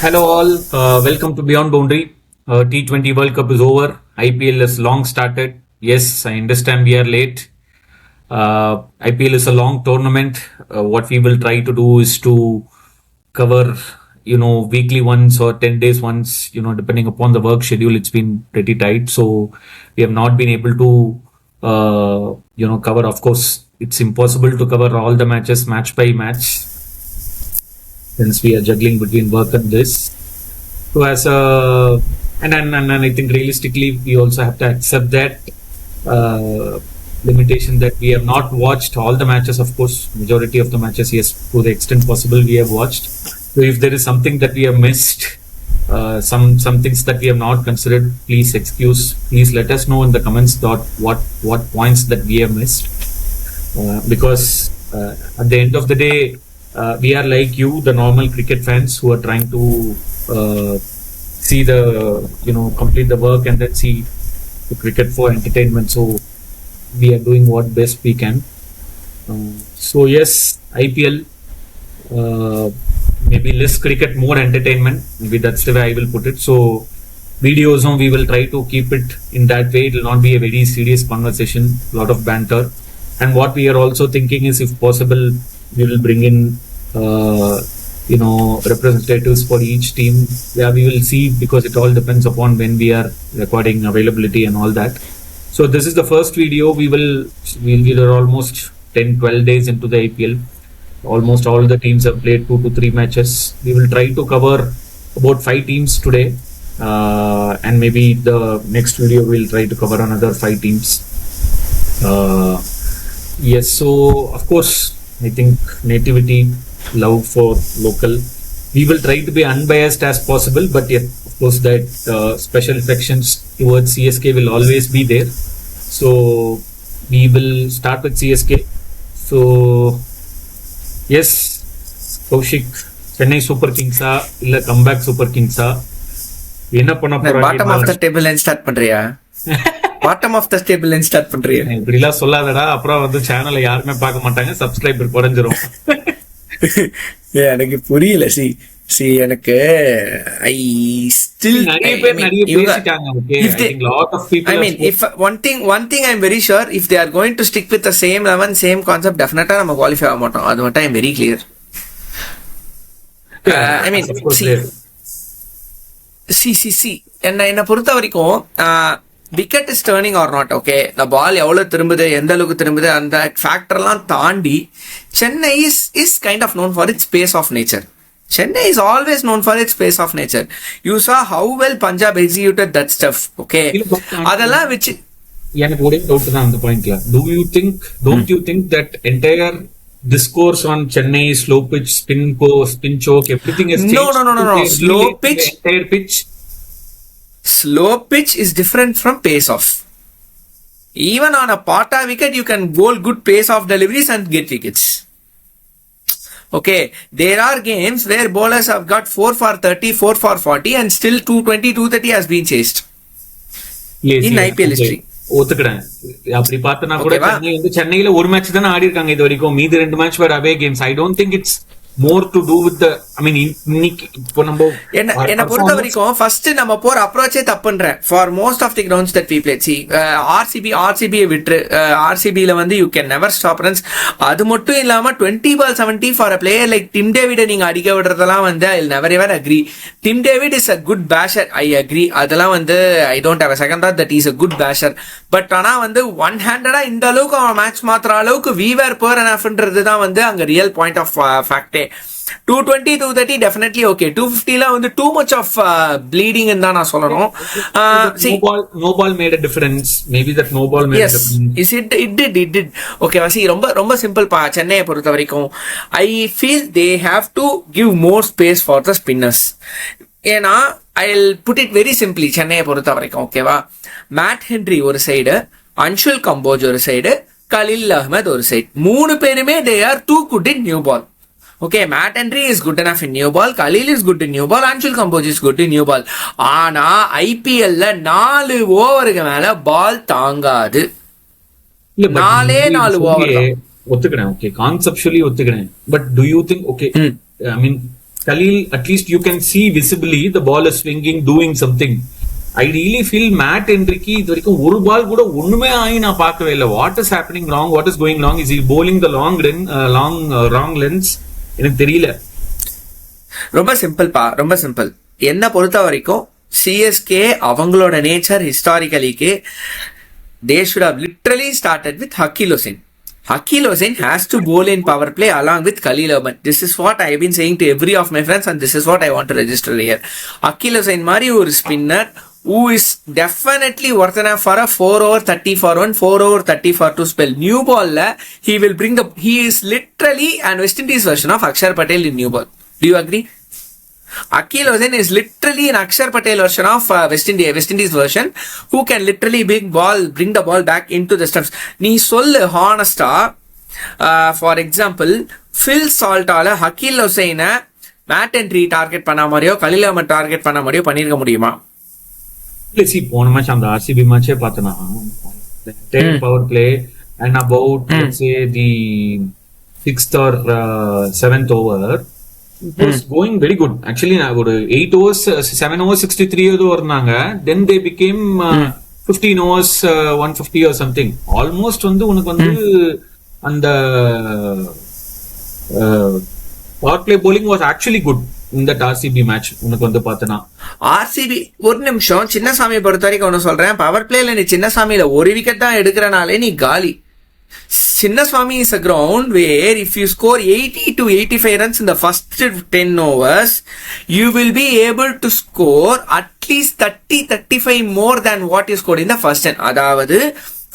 Hello all, welcome to Beyond Boundary. T20 World Cup is over. IPL has long started. Yes, I understand we are late. IPL is a long tournament. What we will try to do is to cover, weekly once or 10 days once, depending upon the work schedule. It's been pretty tight. So we have not been able to, cover. Of course, it's impossible to cover all the matches match by match since we are juggling between work and this. So as a and I think realistically we also have to accept that limitation that we have not watched all the matches. Of course, majority of the matches, yes, to the extent possible, we have watched. So if there is something that we have missed, some things that we have not considered, please excuse. Please let us know in the comments what points that we have missed, because at the end of the day. We are like you, the normal cricket fans who are trying to see complete the work and then see the cricket for entertainment. So we are doing what best we can. So yes, IPL, maybe less cricket, more entertainment. Maybe that's the way I will put it. So videos, we will try to keep it in that way. It will not be a very serious conversation, a lot of banter. And what we are also thinking is, if possible, we will bring in, representatives for each team. Yeah, we will see, because it all depends upon when we are recording, availability and all that. So this is the first video. We are almost 10-12 days into the IPL. Almost all the teams have played 2 to 3 matches. We will try to cover about 5 teams today. And maybe the next video we'll try to cover another 5 teams. Yes, so of course, I think nativity, love for local. We will try to be unbiased as possible, but yet, of course, that special affections towards CSK will always be there. So we will start with CSK. So yes, Kaushik, Chennai Super Kings illa comeback Super Kings enna panna poraanga? Bottom of the table and start பண்றியா? Bottom of the table and start பண்றியா? இப்படிலாம் சொல்லாதடா, அப்புறம் வந்து சேனலை யாருமே பார்க்க மாட்டாங்க, subscriber குறைஞ்சிரும். எனக்கு புரியல. சி எனக்கு I still நிறைய பேசிட்டாங்க. Okay, I think lot of people. I mean, if one thing I'm very sure, if they are going to stick with the same 11, same concept, definitely நம்ம குவாலிஃபை ஆக மாட்டோம். அது மட்டும் I'm very clear. I mean, see என்ன பொறுத்த வரைக்கும் wicket is turning or not, okay, the ball எவ்வளவு திரும்புது, எந்த அளவுக்கு திரும்புது, அந்த ஃபேக்டர்லாம் தாண்டி Chennai is kind of known for its pace of nature. Chennai is always known for its pace of nature. You saw how well Punjab executed that stuff, okay. அதெல்லாம் வச்சு எனக்கு ஒரே doubt தான் அந்த பாயிண்ட்ல. Don't you think that entire discourse on Chennai, slow pitch, spin choke, everything has changed? No. Slow pitch, entire pitch. Slow pitch is different from pace off. Even on a Pata wicket, you can bowl good pace off deliveries and get wickets. Okay, there are games where bowlers have got 4 for 30, 4 for 40 and still 220, 230 has been chased. Yes, in IPL history. ஒத்துக்கிறேன். அப்படி பார்த்தனா கூட சென்னையில ஒரு match தானே ஆடி இருக்காங்க இது வரைக்கும். மீதி 2 மேட்ச் வேற அவே games. I don't think it's more to do with the, I mean, இன்னைக்கு இப்போ நம்ம என்ன பொறுத்த வரைக்கும் ஃபர்ஸ்ட் நம்ம போற அப்ரோச்சே தப்புன்றேன். For most of the grounds that we played, சி ஆர்சிபி விட்டு ஆர்சிபில வந்து you can never stop runs. அது மட்டும் இல்லாம 20 ball 70 for a player like Tim David நீங்க அடிக்க விடுறதெல்லாம் வந்து I never ever agree. Tim David is a good basher, I agree. அதெல்லாம் வந்து I don't have a second thought that is a good basher. But ஆனா வந்து one ஹேண்டடா இந்த அளவுக்கு அவன் மேட்ச் மாத்துற அளவுக்கு வீவர் போர் அனஃப்ன்றது தான் வந்து அங்க real point of ஃபேக்டே. 220, 230 definitely okay. 250 la வந்து too much of bleeding ன்னு தான் நான் சொல்லணும். No ball made a difference. Maybe that no ball made a difference. Yes, it did. Okay, வாசி ரொம்ப சிம்பிள் பா. சென்னையை பொறுத்த வரைக்கும் I feel they have to give more space for the spinners. ஏன்னா I'll put it very simply, சென்னையை பொறுத்த வரைக்கும் ஓகேவா, மேட் ஹென்ரி ஒரு சைடு, அன்ஷுல் கம்போஜ் ஒரு சைடு, கலில் அஹ்மத் ஒரு சைடு. 3 பேருமே they are too good in new ball. Okay, Matt Henry is good enough in new ball, Khalil is good in new ball, Anshul Kamboj is good in new ball. ஆனா IPL ல 4 ஓவருக்கு மேல பால் தாங்காது. 4 over ஒத்துக்கிறேன். Okay, கான்செப்சுவலி ஒத்துக்கிறேன். But to you think, okay, I mean Khalil, at least you can see visibly the ball is swinging, doing something. I really feel Matt Hendricky இது வரைக்கும் ஒரு பால் கூட ஒண்ணுமே ஆகி நான் பார்க்கவே இல்லை. What is happening wrong, what is going wrong, is he bowling the wrong lens, எனக்கு தெரியல. ரொம்ப சிம்பிள்பா, ரொம்ப சிம்பிள். என்ன பொறுத்த வரைக்கும் சிஎஸ்கே அவங்களோட nature ஹிஸ்டாரிக்கலிக்கு they should have literally started with Hakeem Hossain. Hakeem Hossain has to bowl in power play along with Khalil Ahmed. This is what I have been saying to every of my friends and this is what I want to register here. Hakeem Hossain மாதிரி ஒரு spinner who is definitely worth enough for a 4 over 30 for 1, 4 over 30 for 2 spell. New ball la he will bring the, he is literally an West Indies version of Akshar Patel in new ball. Do you agree? Hakeem Hossain is literally an Akshar Patel version of West Indies version who can literally bring the ball back into the stumps. நீ சொல்லு ஹானஸ்டா, for example Phil சால்ட்டால Hakeem Hossain made entry target பண்ண மாதிரியோ Khaleel Ahmad target பண்ண மாதிரியோ பண்ணிருக்க முடியுமா? போன மேட்ச் அந்த ஆர்சிபி மேட்சே பார்த்தனா power play and about let's say the 6th or 7th over was going very good. Actually ஒரு 8 overs 7 overs 63 ஏதோ இருந்தாங்க. Then they became 15 overs 150 or something. Almost வந்து உனக்கு வந்து அந்த power play bowling was actually good in that RCB match. உனக்கு வந்து பார்த்தனா ஆர்சிபி ஒரு நிமிஷம் சின்னசாமியை பொறுத்த வரைக்கும் ஒன்னு சொல்றேன். பவர் பிளேல நீ சின்னசாமியில ஒரு விக்கெட் தான் எடுக்கிறனாலே நீ காலி. Chinnaswamy is a ground where if you score 80 to 85 runs in the first 10 overs, you will be able to score at least 30-35 more than what you scored in the first 10. அதாவது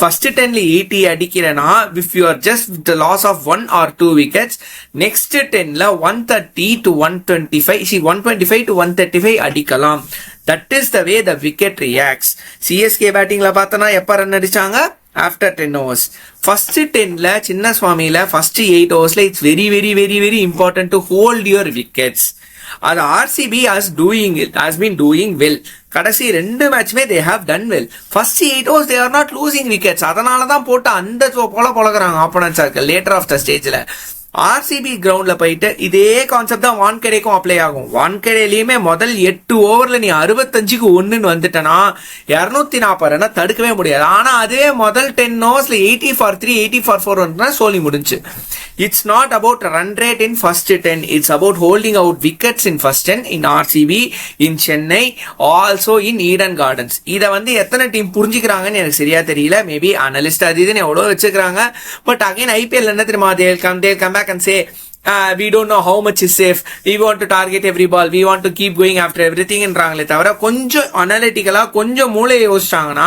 first 10ல 80 அடிக்கிறனா, if you are just with the loss of 1 or 2 wickets, next 10ல 130 to 125, 125 to 135 அடிக்கலாம். That is the way the wicket reacts. CSK battingல பார்த்தனா எப்ப run அடிச்சாங்க? After 10 overs. First 10ல சின்னசுவாமியில first 8 oversல it's very very very very important to hold your wickets. அது RCB has been doing well. கடைசி 2 மேட்ச்மே they have done well. First 8 overs they are not losing wickets. அதனால தான் போட்டு அந்த போல பொளக்குறாங்க opponents இருக்கு later of the stageல. RCB கிரவுண்ட்ல போயிட்டு இதே கான்செப்ட் தான் வான்கடேக்கும் அப்ளை ஆகும். வான்கடேலயுமே முதல் 8 ஓவர்ல நீ 65க்கு 1ன்னு வந்துட்டனா 240 ரன் தடுக்கவே முடியாது. ஆனா அதே முதல் 10 ஓவர்ஸ்ல 80 for 3 80 for 4 வந்து சோலி முடிஞ்சு. It's not about run rate in first 10. It's about holding out wickets in first 10 in RCB, in Chennai, also in Eden Gardens. இத வந்து எத்தனை டீம் புரிஞ்சுக்கிறாங்கன்னு எனக்கு சரியா தெரியல. மேபி அனலிஸ்ட் அது இதுன்னு எவ்வளவு வச்சுக்கிறாங்க. பட் அகைன் ஐபிஎல் என்ன தெரியுமா, they'll come back and say we don't know how much is safe, we want to target every ball, we want to keep going after everything என்றாங்களே தவிர கொஞ்சம் அனலிட்டிக்கலா கொஞ்சம் மூளையை யோசிச்சாங்கன்னா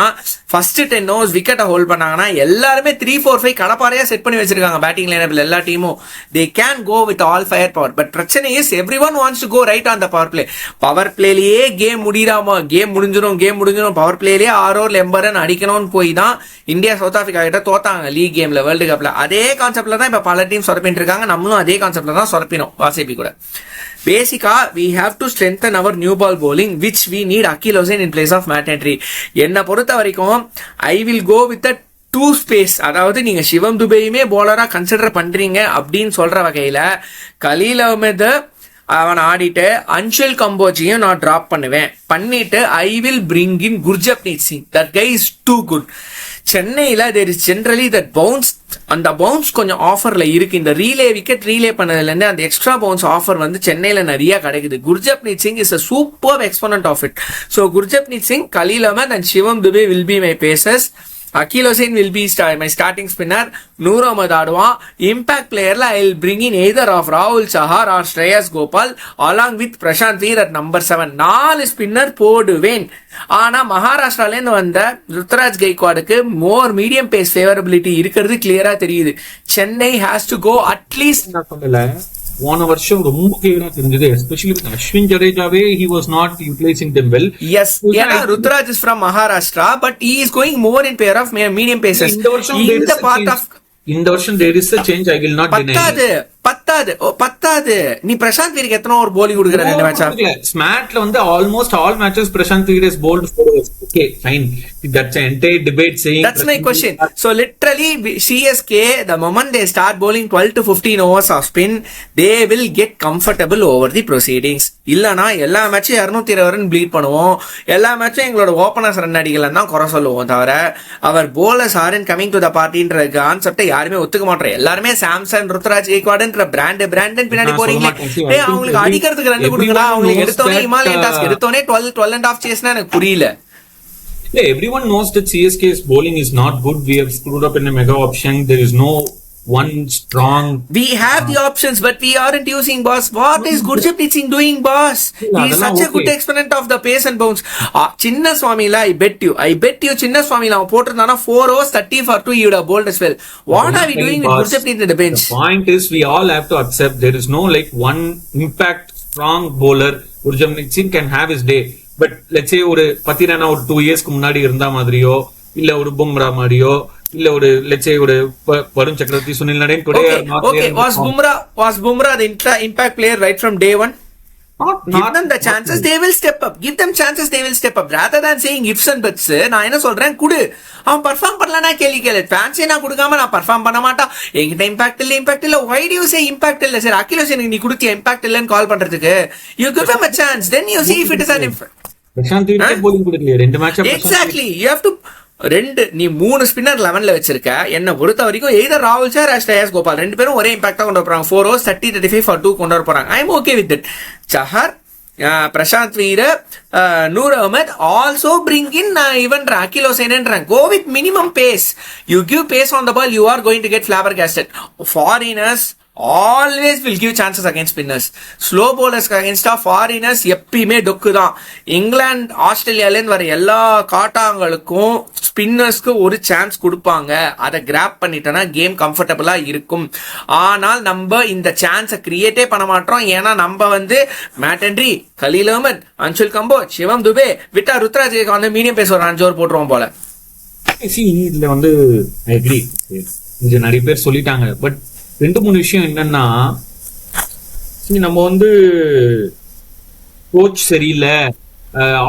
ஃபர்ஸ்ட் 10 ஓவர்ஸ் விக்கெட்டை ஹோல்ட் பண்ணாங்கன்னா எல்லாருமே 3-4-5 கடப்பாறையா set பண்ணி வச்சிருக்காங்க பேட்டிங் லைனப்ல எல்லா டீமும். they can go with all fire power, but பிரச்சனை is everyone wants to go right on the power play. Power பிளேலயே கேம் முடிஞ்சிரும் பவர் பிளேலயே 6 ஓவர்ல 80 ரன் அடிக்கணும்னு போய் தான் இந்தியா சவுத் ஆப்பிரிக்கா கிட்ட தோத்தாங்க லீக் கேம்ல வேர்ல்டு கப்ல. அதே கான்செப்ட்ல தான் இப்ப பல டீம் சொதப்பிட்டு இருக்காங்க. நம்மளும் அதே கான்செப்ட்ல தான் சொதப்பினோம் ஆர்சிபி கூட. பேசிக்கா we have to strengthen our new ball bowling which we need Hakeem Hossain in place of Matt Henry. என்ன பொறுத்த வரைக்கும் I will go with the 2 space. அதாவது நீங்க சிவம் துபேயுமே போலரா கன்சிடர் பண்றீங்க அப்படின்னு சொல்ற வகையில கலீல் அஹ்மத் அவன் ஆடிட்டு அன்ஷல் கம்போஜியும் நான் டிராப் பண்ணிட்டு I will bring in Gurjapneet Singh. That guy is too good. சென்னையில there is generally that bounce, அந்த பவுன்ஸ் கொஞ்சம் ஆஃபர்ல இருக்கு. இந்த விக்கெட் ரீலே பண்ணதுல இருந்து அந்த எக்ஸ்ட்ரா பவுன்ஸ் ஆஃபர் வந்து சென்னையில நிறைய கிடைக்குது. Gurjapneet Singh is a superb exponent of it. So Gurjapneet Singh, Khaleel Ahmed and Shivam Dube will be my pacers. Hakeem Hossain will be my starting spinner. Noor Ahmad ஆடுவான். இம்பாக்ட் பிளேயர்ல I will bring in either of ராகுல் Chahar or Shreyas Gopal along with Prashant Veer at number 7. 4 spinner போடுவேன். ஆனா மகாராஷ்டிரால இருந்து வந்த ருத்ராஜ் கைக்வாடுக்கு more medium pace favourability இருக்கிறது கிளியரா தெரியுது. Chennai has to go at least. போன வருஷம் ரொம்ப கிளியரா தெரிஞ்சது, எஸ்பெஷலி வித் அஸ்வின் ஜடேஜாவே he was not utilizing them well. Yes, ஏன்னா Ruturaj is from Maharashtra but he is going more in pair of medium pacers. இந்த வருஷம் there is a change, I will not deny. பத்தாது. நீ பிரசாந்த் வீருக்கு எத்தனை ஓவர் போலிங் கொடுக்குற 2 மேட்சா? ஸ்மார்ட்ல வந்து almost all matches Prashant Veer is bowled 4 overs. Okay, fine. That's an entire debate saying. That's my question. So literally, CSK, the moment they start bowling 12 to 15 overs of spin, they will get comfortable over the proceedings. இல்லனா எல்லா மேட்சும் 220 run pleat பண்ணுவோம், எல்லா மேட்சும் எங்களோட openers run அடிக்கலாம் தான் குறை சொல்லுவோம் தவிர அவர் bowlers aren't coming to the partyன்ற கான்செப்டை யாருமே ஒத்துக்க மாட்டோம். எல்லாருமே சாம்சன், ருத்ராஜ் கெய்க்வாட்ன்ற பிராண்ட் பின்னாடி போறீங்களே, அவங்களுக்கு அடிக்கிறதுக்கு ரன் கொடுங்கடா, அவங்களுக்கு எடுத்தோடனே ஹிமாலயன் டாஸ்க் எடுத்தோடனே 12 and half சேஸ்னா எனக்கு புரியல. Yeah, everyone knows that CSK's bowling is not good. We have screwed up in a mega option. There is no one strong. We have the options, but we aren't using, boss. What is Gurjapneet Singh doing, boss? He is such a good exponent of the pace and bounce. Chinna Swami la, I bet you, Chinna Swami la போட்டிருந்தானா 4 overs 30 for 2 he would have bowled as well. What are we doing with Gurjapneet in the bench? The point is, we all have to accept there is no like one impact strong bowler. Gurjapneet Singh can have his day. But let's say ஒரு பத்திரானா ஒரு 2 இயர்ஸ்க்கு முன்னாடி இருந்தா மாதிரியோ, இல்ல ஒரு பும்ரா மாதிரியோ, இல்ல ஒரு லெட்ஸ் சே ஒரு வருண் சக்கரவர்த்தி, Sunil Naren today are not there. Okay, was Bumrah the impact player right from day one? Give them the chances, they will step up. Give them chances, they will step up. Rather than saying ifs and buts, நான் என்ன சொல்றேன், குடு, அவன் perform பண்ணலனா கேள்வி கேளு. ஃபேன்ஸே நான் கொடுக்காம நான் பர்ஃபார்ம் பண்ண மாட்டான், என்கிட்ட இம்பாக்ட் இல்ல. Why do you say impact இல்ல? சார் அகிலேஷ் எனக்கு நீ கொடுத்திய இம்பாக்ட் இல்லன்னு கால் பண்றதுக்கு, you give them a chance, then you see if it is an impact. Prashanth வீரே bowling கொடுக்கலையே 2 match. Exactly, you have to நீ 3 ஸ்பின்னர் 11ல வச்சிருக்க. என்ன பொறுத்த வரைக்கும் எய்தர் ராகுல் சார் ஆர் ஸ்ரேயஸ் கோபால் 2 பேரும் ஒரே இம்பாக்டா கொண்டு போறாங்க. 4 overs 30-35 for 2 கொண்டு போறாங்க. I am okay with that. Chahar, Prashant Veer, Noor Ahmed also bring in even Akil Hossain and go with minimum pace. You give pace on the ball, you are going to get flabbergasted. Foreigners always will give chances against spinners. Slow bowlers against foreigners எப்பயுமே டொக்கு தான். இங்கிலாந்து ஆஸ்திரேலியாலேருந்து வர எல்லா காட்டாங்களுக்கும் ஸ்பின்னர்ஸ்க்கு ஒரு chance கொடுப்பாங்க. அதை graph பண்ணிட்டோன்னா game கம்ஃபர்டபுளா இருக்கும். ஆனால் நம்ம இந்த சான்ஸை கிரியேட்டே பண்ண மாட்டோம். ஏன்னா நம்ம மேட் ஹென்ரி, கலீல் அஹ்மத், அன்சுல் கம்போஜ், சிவம் துபே விட்டா ருத்ராஜ் மீடியம் பேஸ் ஒரு 5 ஓவர் போட்டுருவோம் போல. இதுல I agree, இது நிறைய பேர் சொல்லிட்டாங்க. பட் 2-3 விஷயம் என்னன்னா, நம்ம கோச் சரியில்லை,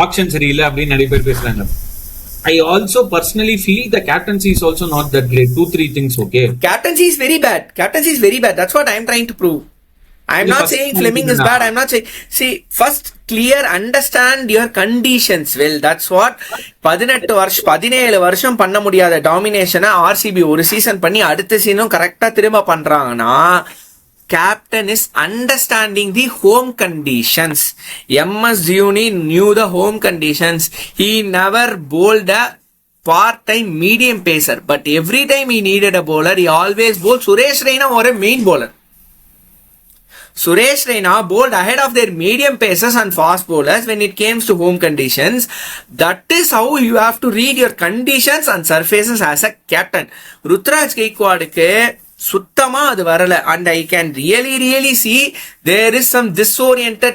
ஆக்ஷன் சரியில்லை அப்படின்னு நிறைய பேர் பேசுறாங்க. I also personally feel the captaincy is also not that great. 2-3 things, okay? Captaincy is very bad. That's what I am trying to prove. I'm not saying Fleming is bad. I'm not saying. See, first clear, understand your conditions well. That's what 17 வருஷம் பண்ண முடியாத டாமினேஷனை RCB ஒரு season பண்ணி அடுத்த சீனும் கரெக்டா திரும்ப பண்றாங்கன்னா, captain is understanding the home conditions. MS Dhoni knew the home conditions. He never bowled a part-time medium pacer, but every time he needed a bowler, he always bowled Suresh Raina or a main bowler. Suresh Raina bowled ahead of their medium pacers and fast bowlers when it came to home conditions. That is how you have to read your conditions and surfaces as a captain. Rutraj Gaikwad சுத்தமா அது வரல. And I can really see there is some disoriented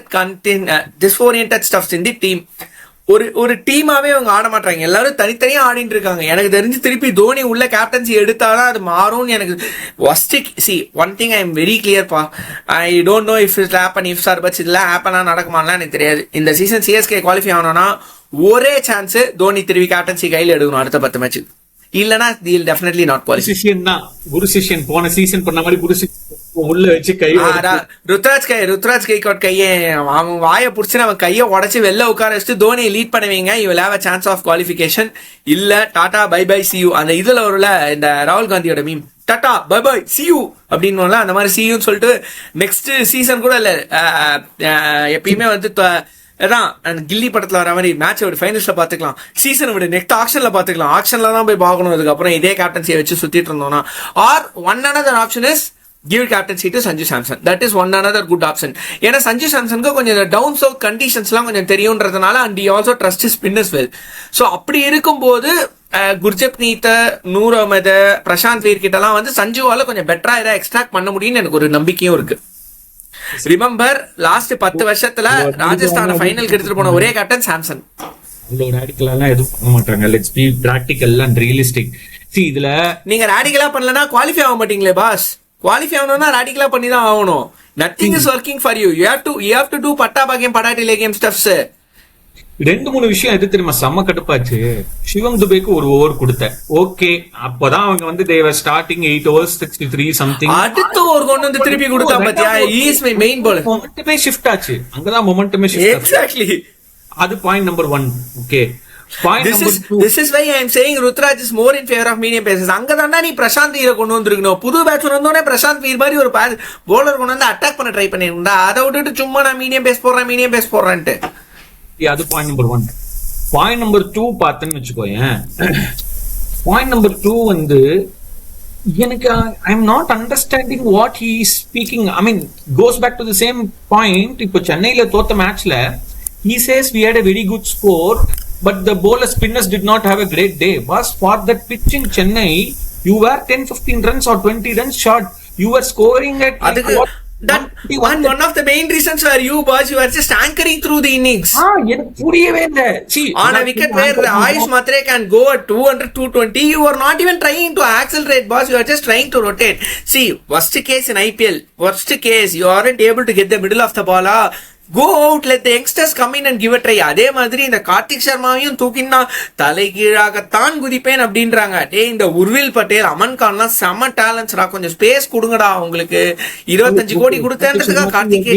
stuffs in the team. ஒரு டீமாவே அவங்க ஆட மாட்டாங்க, எல்லாரும் தனித்தனியா ஆடிட்டு இருக்காங்க. எனக்கு தெரிஞ்சு திருப்பி தோனி உள்ள கேப்டன்சி எடுத்தாதான் அது மாறும்னு எனக்கு see one thing I am very clear பா, I don't know if it happen, if sir but இதெல்லாம் ஹேப்பனா நடக்குமான்லாம் எனக்கு தெரியாது. இந்த சீசன் சிஎஸ்கே குவாலிஃபை ஆகணும்னா ஒரே சான்ஸ், தோனி திருப்பி கேப்டன்சி கையில எடுக்கணும் அடுத்த 10 மேட்ச். இல்லனா they'll definitely not qualify. குரு சிஷ்யன் போன சீசன் பண்ண மாதிரி குரு உள்ள வச்சு கை ருத்ராஜ் கைக்கோட் கையை அவன் வாயை புடிச்சு அவன் கையை உடச்சு வெளில உட்கார வச்சுட்டு தோனியை லீட் பண்ணுவீங்க, you will have a chance of qualification. இல்ல tata bye bye see you. அந்த இதுல வரும்ல இந்த ராகுல் காந்தியோட meme, tata bye bye see you அப்படின்னு அந்த மாதிரி see you சொல்லிட்டு நெக்ஸ்ட் சீசன் கூட இல்ல எப்பயுமே கில்லி படத்துல வர மாதிரி மேட்ச் ஒரு ஃபைனல்ஸ்ல பாத்துக்கலாம், சீசன் விட நெக்ஸ்ட் ஆக்ஷன்ல பாத்துக்கலாம், ஆக்ஷன்ல தான் போய் பார்க்கணும். அதுக்கப்புறம் இதே கேப்டன்சியை வச்சு சுத்திட்டு இருந்தோம்னா, or one another option is give captaincy to Sanju Samson. That is one another good option. ஏன்னா சஞ்சு சாம்சனுக்கு கொஞ்சம் டவுன் சவுத் கண்டிஷன்ஸ்லாம் கொஞ்சம் தெரியும்ன்றதுனால and he also trusts his spinners well. So அப்படி இருக்கும்போது குர்ஜப்னீத், நூர் அஹ்மத், பிரசாந்த் வீர் கிட்டலாம் சஞ்சுவால கொஞ்சம் பெட்டரா ஏதாவது எக்ஸ்ட்ராக்ட் பண்ண முடியும்னு எனக்கு ஒரு நம்பிக்கையும் இருக்கு. ரிமெம்பர் லாஸ்ட் 10 வருஷத்துல ராஜஸ்தான ஃபைனலுக்கு எடுத்துட்டு போன ஒரே கேப்டன் சாம்சன். ராடிக்கலா எதுவும் பண்ண மாட்டாங்க. Let's be practical and realistic. see இதுல நீங்க ராடிக்கலா பண்ணலனா குவாலிஃபை ஆக மாட்டீங்களே பாஸ். குவாலிஃபை ஆகணும்னா ராடிக்கலா பண்ணி தான் ஆகணும். Nothing is working for you. You have to do பட்டா பாக்கியம் படாட்டிலே கேம் ஸ்டப்ஸ். ரெண்டு மூணு விஷயம் எது தெரியுமா செம்ம கடுப்பாச்சு. சிவம் துபேக்கு ஒரு ஓவர் கொடுத்தேன், ஓகே. அப்பதான் அவங்க வந்து தேவர் ஸ்டார்டிங் 8 overs 63 சம்திங். அடுத்த ஓவர் கொண்டு வந்து திருப்பி கொடுத்தா பாத்தியா, இஸ் மை மெயின் பவுலர். மொமெண்டமே ஷிஃப்ட் ஆச்சு, அங்கதான் மொமெண்டமே ஷிஃப்ட். எக்ஸாக்ட்லி. அது point number 1. Okay, This is why I am saying Rutraj is more in favor of medium pacers. அங்கதான்டா நீ பிரசாந்த் வீர கொண்டு வந்திருக்கணும். புது பேட்ஸ்மேன் வந்தோடனே பிரசாந்த் வீர் மாதிரி ஒரு போலர் கொண்டு வந்து அட்டாக் பண்ண ட்ரை பண்ணிருந்தா, அதை விட்டுட்டு சும்மா நான் மீடியம் பேஸ் போடுறேன்ட்டு. அது பாயிண்ட் நம்பர் 1. பாயிண்ட் நம்பர் 2 பார்த்தேன்னு வச்சுக்கோயேன். பாயிண்ட் நம்பர் 2 வந்து எனக்கு I am not understanding what he is speaking. I mean goes back to the same point. இப்போ சென்னையில தோத்த மேட்ச்ல he says we had a very good score but the bowler spinners did not have a great day. Was for that pitch in Chennai you were 10-15 runs or 20 runs short. You were scoring at one of the main reasons were you were just anchoring through the innings. எனக்கு புரியவே இல்ல. See, on a wicket where Ayush Matre can go at 200 220, you were not even trying to accelerate, boss. You are just trying to rotate. See, worst case in IPL, worst case you aren't able to get the middle of the ball. Go out, let the youngsters come in and give a try. அதே மாதிரி இந்த கார்த்திக் சர்மாவையும் தூக்கினா தலைகீழாகத்தான் குதிப்பேன் அப்படின்றாங்க. இந்த உர்வில் பட்டேல், அமன் கான்லாம் செம்ம டேலண்ட்ஸ்டா, கொஞ்சம் space கொடுங்கடா. உங்களுக்கு 25 கோடி கொடுத்தேன்றதுக்காக Karthik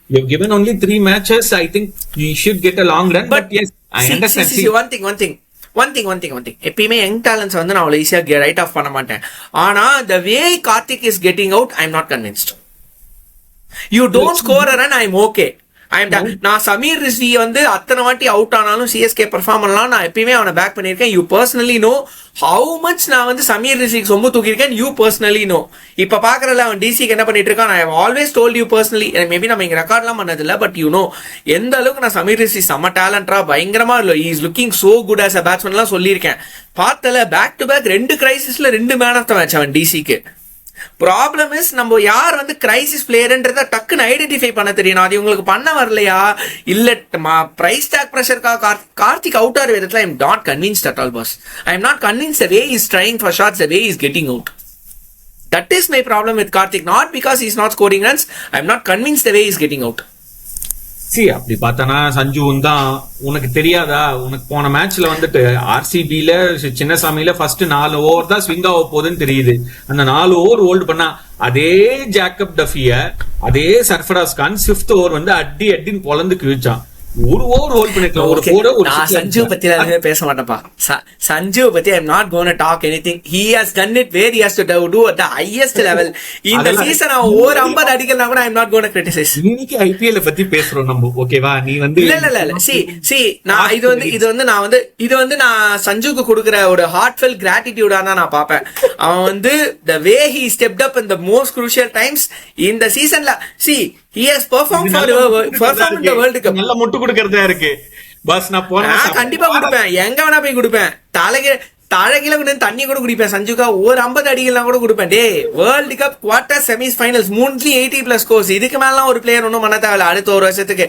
you have given only 3 matches. I think you should get a long run, but yes, I understand. See, one thing எப்பயுமே யங் டேலண்ட்ஸ் வந்து நான் அவ்வளவு ஈஸியா ரைட் ஆஃப் பண்ண மாட்டேன். ஆனா the way Karthik is getting out, I am not convinced. You don't score a run, I'm okay. நான் சமீர் ரிஸ்வி வந்து அத்தனை வாட்டி அவுட் ஆனாலும் சிஎஸ்கே பெர்ஃபார்ம் பண்ணலாம், நான் எப்பயுமே அவனை பேக் பண்ணிருக்கேன். You personally know how much நான் வந்து சமீர் ரிஸ்விக்கு சொம்பு தூக்கிருக்கேன். You personally no. இப்ப பாக்குறல அவன் டிசிக்கு என்ன பண்ணிட்டு இருக்கான். I always told you personally. Maybe நம்ம இங்க ரெக்கார்ட்லாம் பண்ணது இல்ல, பட் யூ நோ எந்த அளவுக்கு நான் சமீர் ரிஸ்வி செம்ம டேலண்டா பயங்கரமா இல்லை, is looking so good as a batsman எல்லாம் சொல்லியிருக்கேன். பார்த்தல பேக் டு பேக் 2 கிரைசிஸ்ல 2 மேன் ஆஃப் த மேட்ச் அவன் டிசிக்கு. ப்ராப்ளம் இஸ் நம்ம யார் வந்து கிரைசிஸ் பிளேயர்ன்றத டக்குன்னு ஐடென்டிஃபை பண்ண தெரியணும். அது உங்களுக்கு பண்ண வரலையா இல்ல பிரைஸ் டாக் பிரஷருக்காக கார்த்திக் அவுட் ஆகிற விதத்துல I am not convinced at all boss. I am not convinced the way is trying for shots, the way is getting out. That is my problem with Karthik. Not because is not scoring runs, I am not convinced the way is getting out. சி அப்படி பார்த்தானா சஞ்சுவும் தான். உனக்கு தெரியாதா, உனக்கு போன மேட்ச்ல வந்துட்டு ஆர்சிபில சின்னசாமியில ஃபர்ஸ்ட் 4 ஓவர் தான் ஸ்விங் ஆக போகுதுன்னு தெரியுது. அந்த 4 ஓவர் ஹோல்டு பண்ணா அதே ஜாக்கப் டஃபிய அதே சர்ஃபராஸ் கான் 5th ஓவர் வந்து அடின்னு பொலந்து கிழிச்சான். ஒரு ஓவர் ஹோல்ட் பண்ணிக்கலாம். நான் சஞ்சு பத்தி பேச மாட்டேன்ப்பா. சஞ்சு பத்தி I am not gonna talk anything. He has done it where he has to do at the highest level. இந்த சீசன் அவன் ஓவர் 50 அடிக்கலாம் கூட I am not gonna criticise. இன்னைக்கு ஐபிஎல் பத்தி பேசுறோம் நம்ம, ஓகேவா? நீ வந்து இல்ல சி நான் இது வந்து நான் சஞ்சுக்கு கொடுக்கிற ஒரு ஹார்ட்ஃபெல் கிராட்டிடியூடா தான் நான் பாப்பேன். அவன் வந்து the way he stepped up in the most crucial times இந்த சீசன்ல. see he has performed in the world cup. நல்ல முட்டு கொடுக்கறதா இருக்கு பாஸ். நான் கண்டிப்பா கொடுப்பேன், எங்க வேணா போய் கொடுப்பேன். தழகில தண்ணி கூட குடிப்பேன். சஞ்சுக்கா ஒரு 50 அடிகள்லாம் கூட கொடுப்பேன். Day world cup quarter semis finals 80+ scores. இதுக்கு மேலாம் ஒரு பிளேயர் ஒன்றும் பண்ண தேவையில்ல அடுத்த ஒரு வருஷத்துக்கு.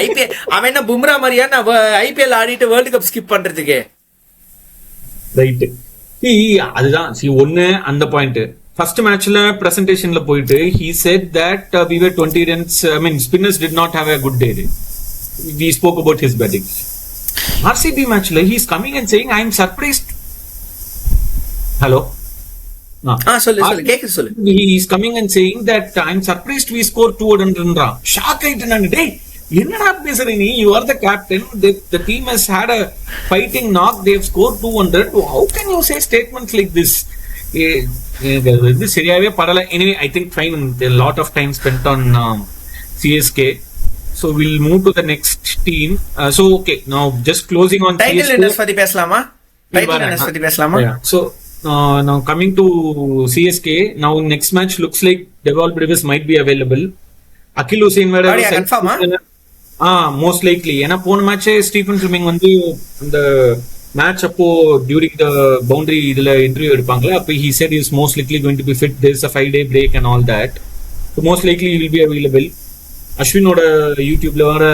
ஐபிஎல் அவன் என்ன பும்ரா மாதிரியா நான் ஐபிஎல் ஆடிட்டு வேர்ல்டு கப் ஸ்கிப் பண்றதுக்கு? ரைட். அதுதான் ஒன்னு அந்த பாயிண்ட். ஃபர்ஸ்ட் மேட்ச்ல பிரசன்டேஷன்ல போயிட்டு he said that we were 20 runs. I mean spinners did not have a good day. We spoke about his batting. RCB matchல he is coming and saying I am surprised. Hello. சொல்லு கேக்குது சொல்லு. He is coming and saying that I am surprised we scored 200 run. Shock ஆயிட்டேன் நான். டேய் என்னடா பேசுற நீ? You are the captain. The team has had a fighting knock. They have scored 200. How can you say statements like this? இது சரியாவே படல. Anyway, I think fine. A lot of time spent on CSK. So we'll move to the next team. So okay, now just closing on title winners பத்தி பேசலாமா? title winners பத்தி பேசலாமா? So now coming to CSK, now next match looks like Devol Brevis might be available. Akil Hussain வேற கன்ஃபார்மா? Most likely. ஏன்னா போன match Stephen filming வந்து இந்த மேட்ச் அப்போ டியூரிங் த பவுண்டரி இதுல இன்டர்வியூ எடுப்பாங்களா, அப்போ he said he is most likely going to be fit. There is a 5-day break and all that. So most likely he will be available. அஸ்வினோட யூடியூப்ல வர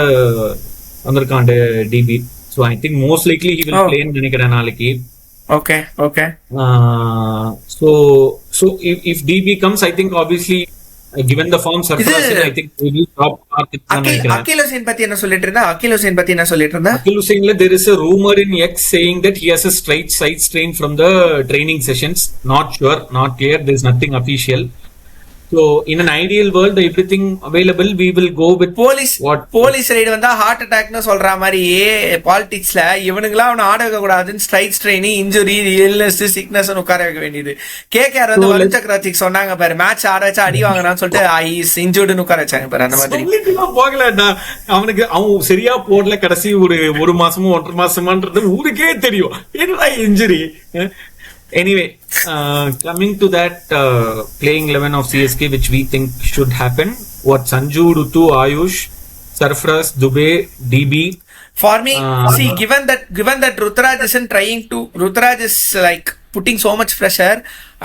வந்திருக்காண்ட DP. So I think most likely he will play ன்னு நினைக்கிறேன் நாளைக்கு. Okay. So if DB comes, I think obviously given the form surplus, I think we will drop Karthik தான் நினைக்கிறேன். அகில் ஹுசைன் பத்தி என்ன சொல்லிட்டு இருந்தா Akhil Hussainல there is a rumor in X saying that he has a straight side strain from the training sessions. Not sure, not clear. There is nothing official. So in an ideal world, everything available, we will go with police ride வந்தா heart அட்டாக்னு சொல்ற மாதிரி பாலிடிக்ஸ்ல இவனுங்களாம் அவனை ஆட வைக்க கூடாதுன்னு strike strain, injury, illness, sickness உட்கார வைக்க வேண்டியது. கேகேஆர் வந்து வருண் சக்கரவர்த்திக்கு சொன்னாங்க பாரு, மேட்ச் ஆட வச்சா அடி வாங்கினான்னு சொல்லிட்டு ஐஸ் இன்ஜூர்டுன்னு உட்கார வச்சாங்க பாரு. அந்த மாதிரி போகலடா, அவனுக்கு அவன் சரியா போடல கடைசி ஒரு மாசமோ 1.5 மாசமான்றது ஊருக்கே தெரியும். என்ன injury. Anyway, coming to that playing 11 of CSK, which we think should happen. What Sanju, Rutu, Ayush, Sarfraz, Dubey, DB. For me, see, given that Ruturaj isn't trying to, Ruturaj is like putting so much pressure,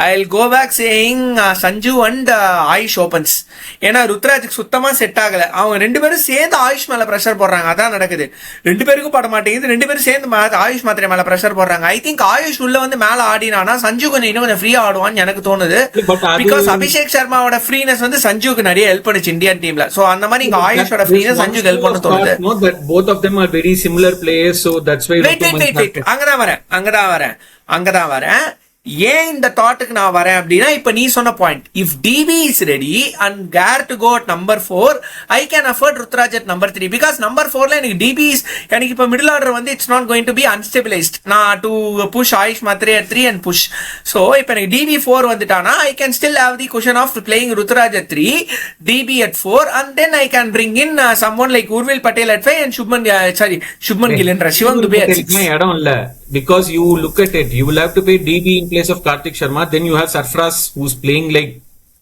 I'll go back saying Sanju and Ayush opens. ஏன்னா ருத்ராஜுக்கு சுத்தமா set ஆகல. அவங்க 2 பேரும் சேர்ந்து ஆயுஷ் மேல pressure போடுறாங்க. அதான் நடக்குது. 2 பேருக்கும் பட மாட்டேங்குது. 2 பேரும் சேர்ந்து ஆயுஷ் மாத்திரை மேல பிரஷர் போடுறாங்க. ஐ திங்க் ஆயுஷ் உள்ள வந்து மேல ஆடினானா சஞ்சு இன்னும் கொஞ்சம் ஃப்ரீயா ஆடுவான்னு எனக்கு தோணுது. பிகாஸ் அபிஷேக் சர்மாவோட ஃப்ரீனஸ் வந்து சஞ்சுக்கு நிறைய ஹெல்ப் பண்ணுச்சு இந்தியன் டீம்ல. சோ அந்த மாதிரி இங்க ஆயுஷோட ஃப்ரீனஸ் சஞ்சுக்கு ஹெல்ப் பண்ண தோணுது. Both of them are very similar players, so that's why. Wait. அங்கதான் வரேன். ஏன் இந்த தாட்டுக்கு நான் வரேன் அப்படின்னா, இப்ப நீ சொன்ன point, if DB is ready and care to go at number 4, I can afford Ruturaj at number 3. Because number 4ல எனக்கு டிபி எனக்கு இப்ப மிடில் ஆர்டர் வந்து it's not going to be unstabilised. நான் to push Ayush Mhatre at 3 and push. So இப்ப எனக்கு DB 4 வந்துட்டானா I can still have the cushion of playing Ruturaj at 3, DB at 4, and then I can bring in someone like Urvil Patel at 5 and Shubman Gill என்ற Shivam Dubey at 6. இடம் இல்ல. Because you look at it, you will have to pay DB in place of Karthik Sharma. Then you have Sarfraz who's playing like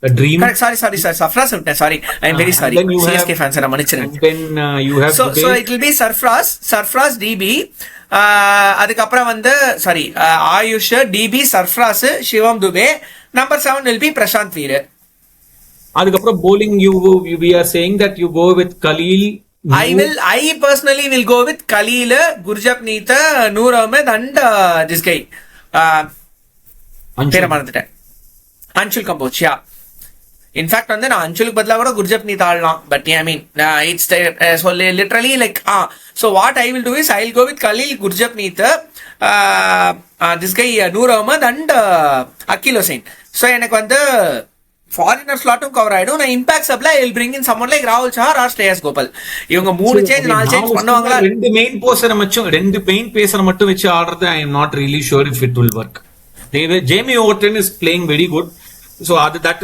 a dream. Correct. Sorry. Sarfraz. Sorry. I'm very sorry. CSK fans are manichiren. Then you have so it will be Sarfraz DB. அதுக்கப்புறம் வந்து sorry Ayush, DB, Sarfraz, Shivam Dube. Number 7 will be Prashant Veer. அதுக்கப்புறம் bowling we are saying that you go with Khalil. I personally will go with Khalil, Gurjapneet, Noor Ahmed and this guy. Anshul Kamboj. Yeah. In fact, வந்து நான் அன்சுலுக்கு பதிலா கூட குர்ஜப்னீத் ஆடலாம். But I mean it's so literally like so what I will do is I will go with Khalil, Gurjapneet, this guy Noor Ahmed and Akhil Hussain. So எனக்கு வந்து foreigner ஸ்லாட்டும் cover ஆயிடும். நான் impact சப்ல I will bring in someone like ராகுல் Chahar or Shreyas Gopal. இவங்க 3 change 4 change பண்ணுவாங்களா? ரெண்டு main பேசரை மட்டும் வச்சு ஆடுறது ஐ am not really sure if it will work. Jamie Orton is playing very good, so that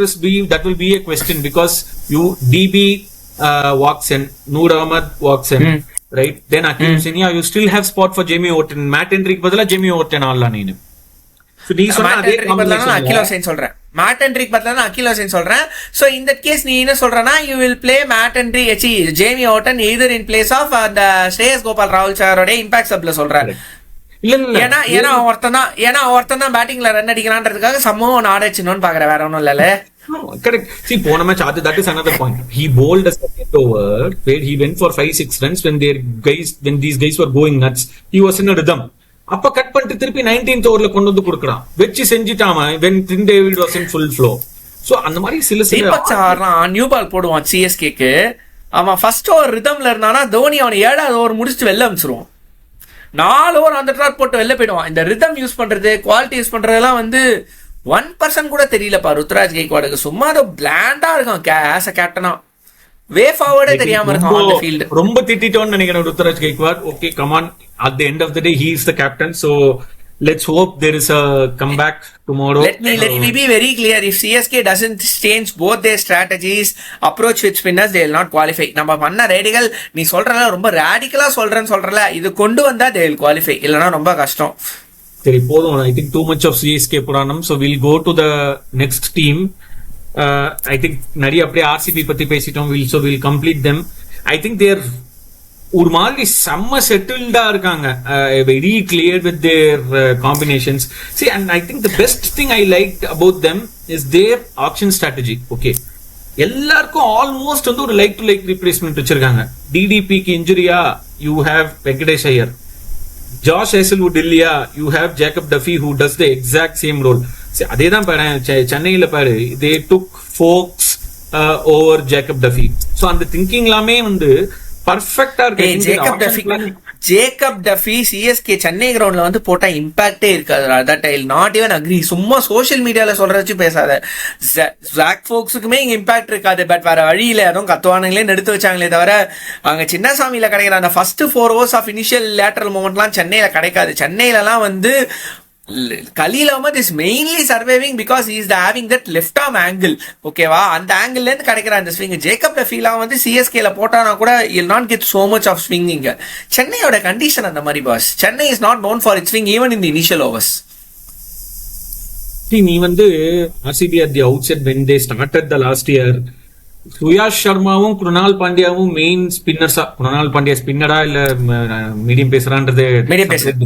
will be a question because you DB walks in, Noor Ahmed walks in, right? Then Akhil Hussain, you still have spot for Jamie Orton. Matt Hendrick பதிலா Jamie Orton ஆடலாம் நீனு. So நீ சொன்ன அதே combination அகில் ஹுசைன் சொல்றேன். Mat Hendrik பதிலா அகில் ஹுசைன் சொல்றேன். So இந்த கேஸ் நீ என்ன சொல்றனா, you will play Matt Hendrick, Jamie Orton either in place of the ஸ்ரேயஸ் கோபால், ராகுல் சஹாரோட இம்பாக்ட் சப்ல சொல்றேன். ஏன்னா ஒருத்தன் தான் பேட்டிங்ல ரன் அடிக்கிறான்றதுக்காக சம்பவம் ஆடச்சுன்னு பாக்குறேன், வேற ஒன்னும் இல்ல. Correct. See, போன match that is another point. He bowled a second over where he went for 5-6 runs when these guys were going nuts. He was in a rhythm. அப்ப கட் பண்ணிட்டு திருப்பி 19th ஓவர்ல கொண்டு வந்து கொடுக்கறான், வெச்சு செஞ்சிட்டாமா when Tim David was in full flow. So அந்த மாதிரி சில நியூ பால் போடுவான் சிஎஸ்கேக்கு. அவன் ஃபர்ஸ்ட் ஓவர் ரிதம்ல இருந்தானா தோனி அவன் 7வது ஓவர் முடிச்சுட்டு வெளில அனுப்பிச்சிருவான். 4 ஓவர் அந்த ட்ராட் போட்டு வெளில போயிடுவான். இந்த ரிதம் யூஸ் பண்றது, குவாலிட்டி யூஸ் பண்றதெல்லாம் வந்து 1% கூட தெரியலப்பா ருத்ராஜ் கெய்க்வாடுக்கு. சும்மா அதை பிளாண்டா இருக்கும் ஆஸ் அ கேப்டனா. வே ஃபார்வர்டே தெரியாம இருக்கும் அந்த ஃபீல்ட். ரொம்ப திட்டிட்டோன்னு நினைக்கிறேன் Ruturaj Gaikwad. Okay, come on, at the end of the day he is the captain, so let's hope there is a comeback tomorrow. Let me be very clear, if CSK doesn't change both their strategies, approach with spinners, they will not qualify. நம்ம பண்ண radical நீ சொல்றல ரொம்ப ராடிகலா சொல்றல, இது கொண்டு வந்தா they will qualify, இல்லனா ரொம்ப கஷ்டம். சரி போதும், I think too much of CSK Puranam. So we'll go to the next team. I think நிறைய அப்படியே RCB பத்தி பேசிட்டோம். We'll complete them. I think they're ஒரு மாதிரி செம்ம செட்டில்டா இருக்காங்க, very clear with their combinations. See, and I think the best thing I liked about them is their auction strategy. Okay, எல்லாருக்கும் almost வந்து ஒரு லைக் டு லைக் ரீப்ளேஸ்மெண்ட் வச்சிருக்காங்க. டிடிபிக்கு இன்ஜுரியா, you have Venkatesh Iyer. Josh Hazlewood இல்லையா, you have Jacob Duffy who does the exact same role. அதே தான் பாரு சென்னையில பாரு, they took Foakes, over Jacob Duffy. So அந்த திங்கிங் எல்லாமே வந்து பர்ஃபெக்டா ஜேக்கப் டஃபி சிஎஸ்கே சென்னை கிரவுண்ட்ல வந்து போட்டா இம்பாக்டே இருக்காது. That I not even agree. சும்மா சோஷியல் மீடியால சொல்றச்சு பேசாத. ஜாக் ஃபோக்ஸுக்குமே இங்க இம்பாக்ட் இருக்காது. பட் வேற வழியில அதுவும் கத்துவானுங்களே எடுத்து வச்சாங்களே தவிர அங்க சின்னசாமியில கிடைக்கிற அந்த first 4 overs of initial lateral மூமெண்ட்லாம் சென்னையில கிடைக்காது. சென்னையிலலாம் வந்து Khalil Ahmed is mainly surviving because he is having that left arm angle. ஓகேவா, அந்த ஆங்கிள் இருந்து கிடைக்கிற அந்த ஸ்விங் ஜேக்கப் டஃபீலாம் வந்து சிஎஸ்கேல போட்டானா கூட you'll not get so much of swinging. சென்னையோட கண்டிஷன் அந்த மாதிரி boss. Chennai is not known for its swing even in the initial overs. நீ வந்து RCB at the outset when they started the last year, Suyash சர்மாவும் குருணால் பாண்டியாவும் மெயின் ஸ்பின்னர்ஸா, குருணால் பாண்டியா ஸ்பின்னரா இல்ல மீடியம் பேசுறான்றது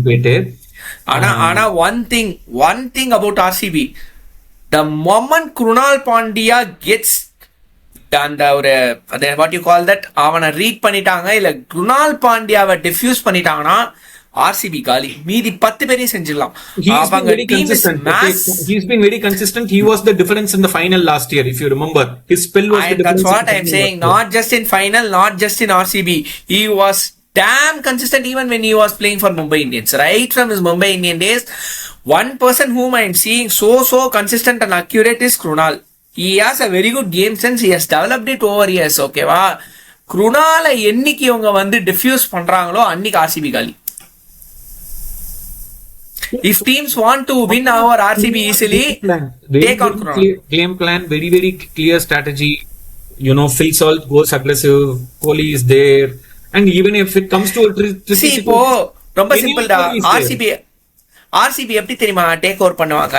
போயிட்டு. ஆனா one thing about RCB, the moment Krunal Pandya gets அந்த ஒரு what you call that, அவனை ரீட் பண்ணிட்டாங்க இல்ல குருணால் பாண்டியாவை டிஃப்யூஸ் பண்ணிட்டாங்கன்னா ஆர்சிபி காலி. மீதி 10 பேரையும் செஞ்சிடலாம். He's been very consistent. He was the difference in the final last year, if you remember. His spell was the difference. That's what I'm saying. Not just in final, not just in RCB. He was damn consistent even when he was playing for Mumbai Indians. Right from his Mumbai Indian days, one person whom I am seeing so consistent and accurate is Krunal. He has a very good game sense. He has developed it over years. Okay வா, Krunal என்னைக்கு இவங்க வந்து diffuse பண்றாங்களோ அன்னைக்கு RCB காலி. If teams want to win our RCB easily, take on Krunal. Game plan, very clear strategy. You know, Phil Salt goes aggressive, Kohli is there. And even if it comes to see, இப்போ ரொம்ப simple டா. RCB எப்படி தெரியுமா take over பண்ணுவாங்க?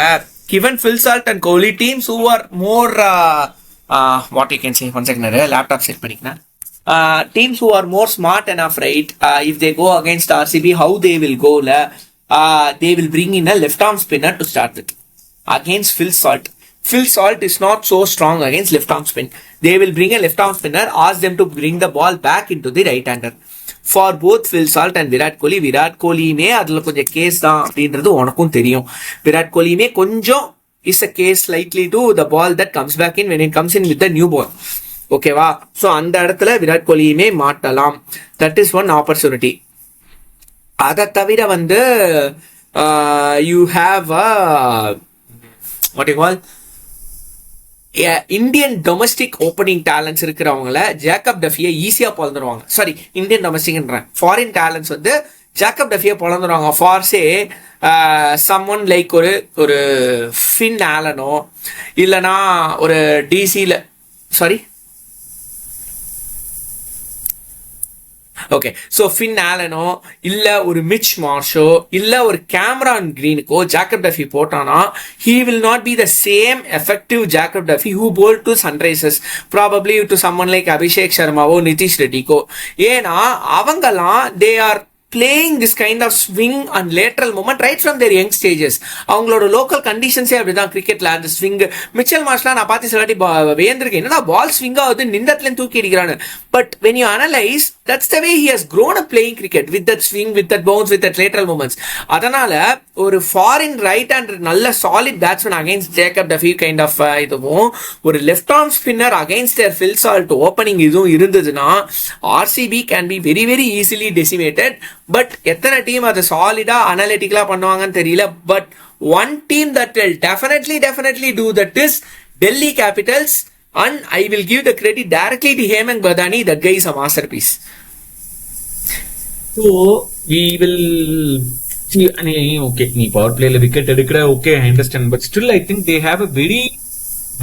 given Phil Salt and Kohli, teams who are more what you can say, one second laptop set பண்ணிக்கிறேன். Teams who are more smart enough, right, if they go against RCB, how they will go they will bring in a left arm spinner to start with against Phil Salt. Phil Salt is not so strong against left arm spin. They will bring a left arm spinner, ask them to bring the ball back into the right hander. For both Phil Salt and Virat Kohli அதுல கொஞ்சம் case தான் அப்படின்றது உனக்கும் தெரியும். விராட் கோலியுமே கொஞ்சம் is a case slightly to the ball that comes back in when it comes in with the new ball. ஓகேவா, so அந்த இடத்துல Virat கோலியுமே மாட்டலாம். That is one opportunity. அதை தவிர வந்து you have what you call Indian domestic opening talents இருக்கிறவங்கள Jacob டஃபியை ஈஸியா பொழந்துருவாங்க. Sorry, Indian டொமஸ்டிக்ன்றேன், foreign talents வந்து Jacob டஃபியை பொழந்துருவாங்க. ஃபார்ஸே summon like ஒரு ஃபின் ஆலனோ இல்லனா ஒரு டிசில ஓகே, சோ ஃபின் ஆலனோ இல்ல ஒரு மிச் மார்ஷோ இல்ல ஒரு கேமரான் கிரீனுக்கோ ஜேக்கப் டஃபி போட்டானா he will not be the same effective Jacob Duffy who bowled to Sunrisers, probably to someone like Abhishek Sharmaவோ நிதிஷ் ரெட்டிக்கோ. ஏன்னா அவங்கலாம் they are playing this kind of swing and lateral movement right from their young stages. அவங்களோட local கண்டிஷன்ஸே அப்படிதான் கிரிக்கெட்ல. அந்த swing Mitchell மார்ஷ்லாம் நான் பார்த்து சில வாட்டி வேந்திருக்கேன், என்னன்னா பால் ஸ்விங் ஆகுது நின்றத்துல தூக்கி அடிக்கிறான்னு. But when you analyze, that's the way he has grown up playing cricket, with that swing, with that bounce, with that lateral movements. அதனால ஒரு ஃபாரின் ரைட் ஹேண்ட் நல்ல solid batsman against Jacob Duffy kind of இதுவும் ஒரு left arm spinner against Phil Salt opening இதுவும் இருந்ததுன்னா RCB can be very easily decimated. But எத்தனை team அதை சாலிடா அனலிட்டிக்கலா பண்ணுவாங்கன்னு தெரியல. But one team that will definitely do that is Delhi Capitals, and I will give the credit directly to Hemang Badani. That guy is a masterpiece. So we will see. Okay, நீ power பிளேல wicket எடுக்கிற, okay, I understand, but still I think they have a very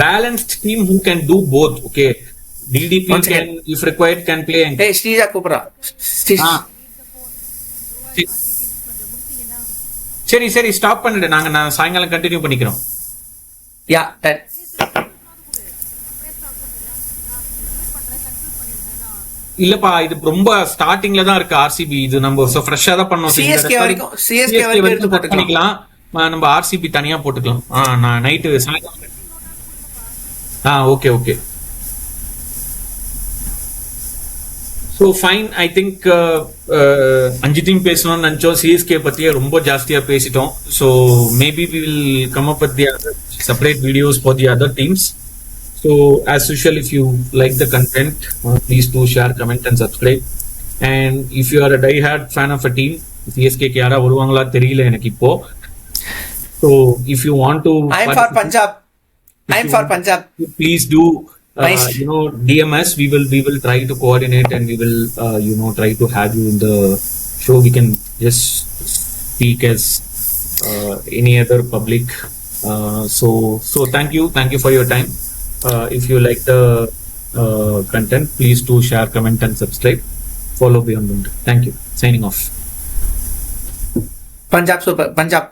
balanced team who can do both. Okay, DDP can, if required, can play. Hey, Srija Kupra. சரி stop பண்ணிடு, நான் சாயங்காலம் continue பண்ணிக்கிறோம். யா, இல்லப்பா, இது ரொம்ப ஸ்டார்டிங்ல தான் இருக்கு RCB. இது நம்ம ஃப்ரெஷ்ஷா தான் பண்ணோம். சிஎஸ்கே வரைக்கும் பண்ணிக்கலாம். நம்ம RCB தனியா போட்டுக்கலாம். நான் நைட்டு சாயங்காலம். Okay. So fine, I think அஞ்சித்தையும் பேசணும்னு நினைச்சோம். சிஎஸ்கே பத்தியே ரொம்ப ஜாஸ்தியா பேசிட்டோம். So maybe we will come up with the other separate videos for the other teams. So as usual, if you like the content, please do share, comment and subscribe. And if you are a die-hard fan of a team, CSK யாரா வருவாங்களா தெரியல எனக்கு இப்போ. So if you want to I'm for Punjab. I'm for Punjab. Please do Nice. DM us. We will try to coordinate, and we will try to have you in the show. We can just speak as any other public. So thank you for your time. If you like the content, please do share, comment and subscribe. Follow Beyond Boundary. Thank you. Signing off. Punjab super. Punjab.